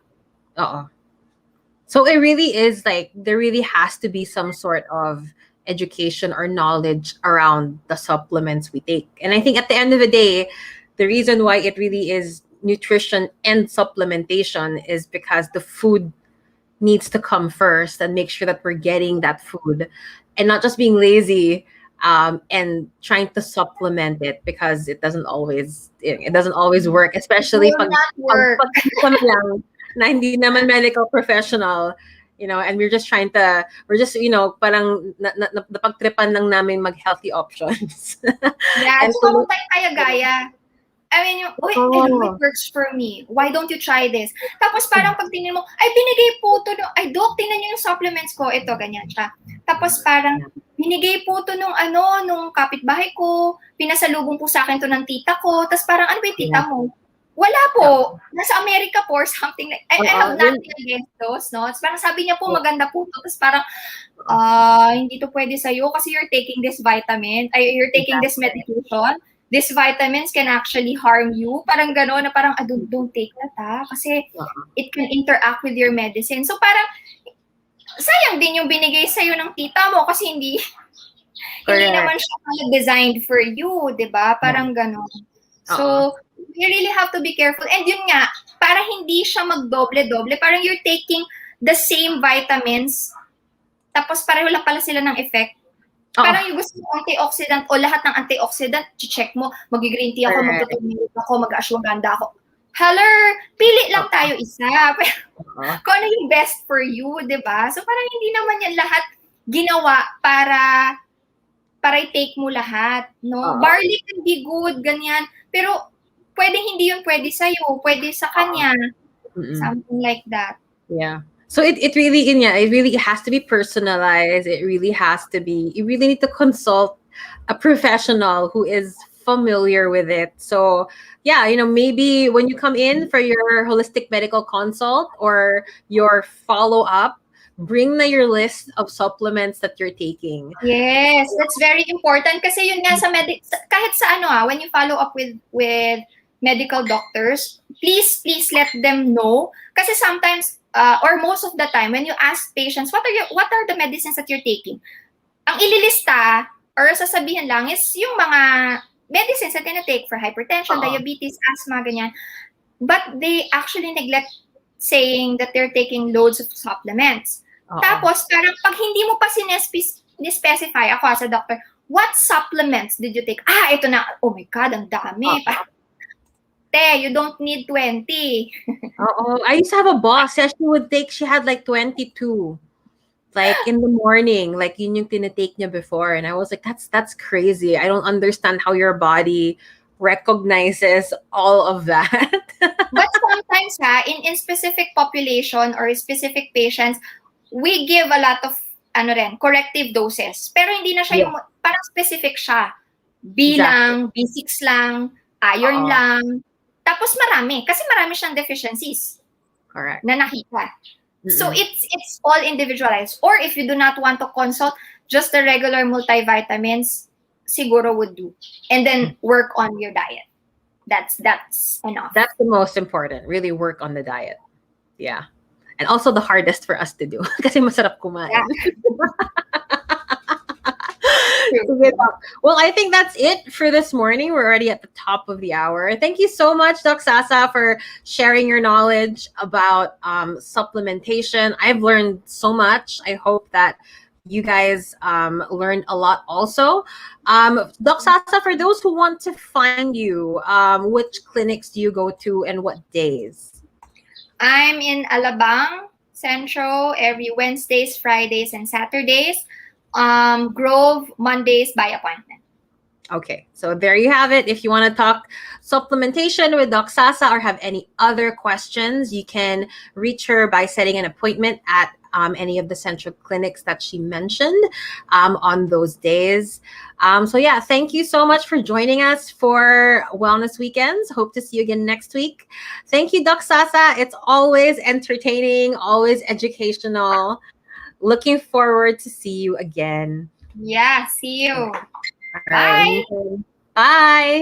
So it really is like there really has to be some sort of education or knowledge around the supplements we take. And I think at the end of the day, the reason why it really is nutrition and supplementation is because the food needs to come first and make sure that we're getting that food and not just being lazy and trying to supplement it because it doesn't always work, especially Will not work. pag lang na hindi naman medical professional, and we're just parang napagtripan lang namin mag healthy options. Yeah, And so tayo kaya gaya. I mean, yung, it works for me. Why don't you try this? Tapos parang pag tingin mo, ay, binigay po to, Doc, tingnan niyo yung supplements ko. Ito, ganyan siya. Tapos parang, binigay po to nung kapitbahay ko, pinasalubong po sa akin to ng tita ko. Tapos parang, ano ba yung tita mo? Wala po. Nasa America po or something. I have nothing against those, no? Tapos parang sabi niya po, maganda po to. Tapos parang, hindi to pwede sa'yo kasi you're taking this vitamin, you're taking this medication. These vitamins can actually harm you. Parang gano'n na parang, don't take that kasi it can interact with your medicine. So parang, sayang din yung binigay sa'yo ng tita mo kasi hindi naman siya designed for you, di ba? Parang gano'n. So, you really have to be careful. And yun nga, para hindi siya magdoble-doble, parang you're taking the same vitamins, tapos pareho lang pala sila ng effect. Parang yung gusto mo antioxidant o lahat ng antioxidant, check mo, mag-green tea ako, mag-turmeric ako, mag-ashwagandha ako. Heller, pili lang tayo isa. Kung ano yung best for you, di ba? So parang hindi naman yan lahat ginawa para i-take mo lahat. No? Barley can be good, ganyan. Pero pwedeng hindi yun pwede sa'yo, pwede sa kanya. Something like that. Yeah. So it really has to be personalized. You really need to consult a professional who is familiar with it. So yeah, maybe when you come in for your holistic medical consult or your follow-up, bring na your list of supplements that you're taking. Yes, that's very important kasi yun nga kahit sa when you follow up with medical doctors, please let them know kasi sometimes or most of the time, when you ask patients, what are the medicines that you're taking? Ang ililista or sasabihin lang is yung mga medicines that they take for hypertension, diabetes, asthma, ganyan. But they actually neglect saying that they're taking loads of supplements. Tapos, parang pag hindi mo pa specify ako as a doctor, what supplements did you take? Ito na. Oh my God, ang dami. You don't need 20. I used to have a boss. She had like 22. Like in the morning, like yun yung tinitake niya before. And I was like, that's crazy. I don't understand how your body recognizes all of that. But sometimes in specific population or specific patients, we give a lot of corrective doses. Pero hindi na siya yung parang specific siya. B lang, B6 lang, iron lang. Tapos marami. Kasi marami siyang deficiencies. Correct. Na nakita. So it's all individualized. Or if you do not want to consult, just the regular multivitamins siguro would do. And then work on your diet. That's enough. That's the most important. Really work on the diet. Yeah. And also the hardest for us to do. Kasi masarap kumain. Yeah. Well, I think that's it for this morning. We're already at the top of the hour. Thank you so much, Doc Sasa, for sharing your knowledge about supplementation. I've learned so much. I hope that you guys learned a lot also. Doc Sasa, for those who want to find you, which clinics do you go to and what days? I'm in Alabang Central every Wednesdays, Fridays, and Saturdays. Grove Mondays by appointment. Okay, so there you have it. If you want to talk supplementation with Doc Sasa or have any other questions, you can reach her by setting an appointment at any of the central clinics that she mentioned on those days. So yeah, thank you so much for joining us for Wellness Weekends. Hope to see you again next week. Thank you, Doc Sasa. It's always entertaining, always educational. Looking forward to see you again. Yeah, see you. All right. Bye. Bye.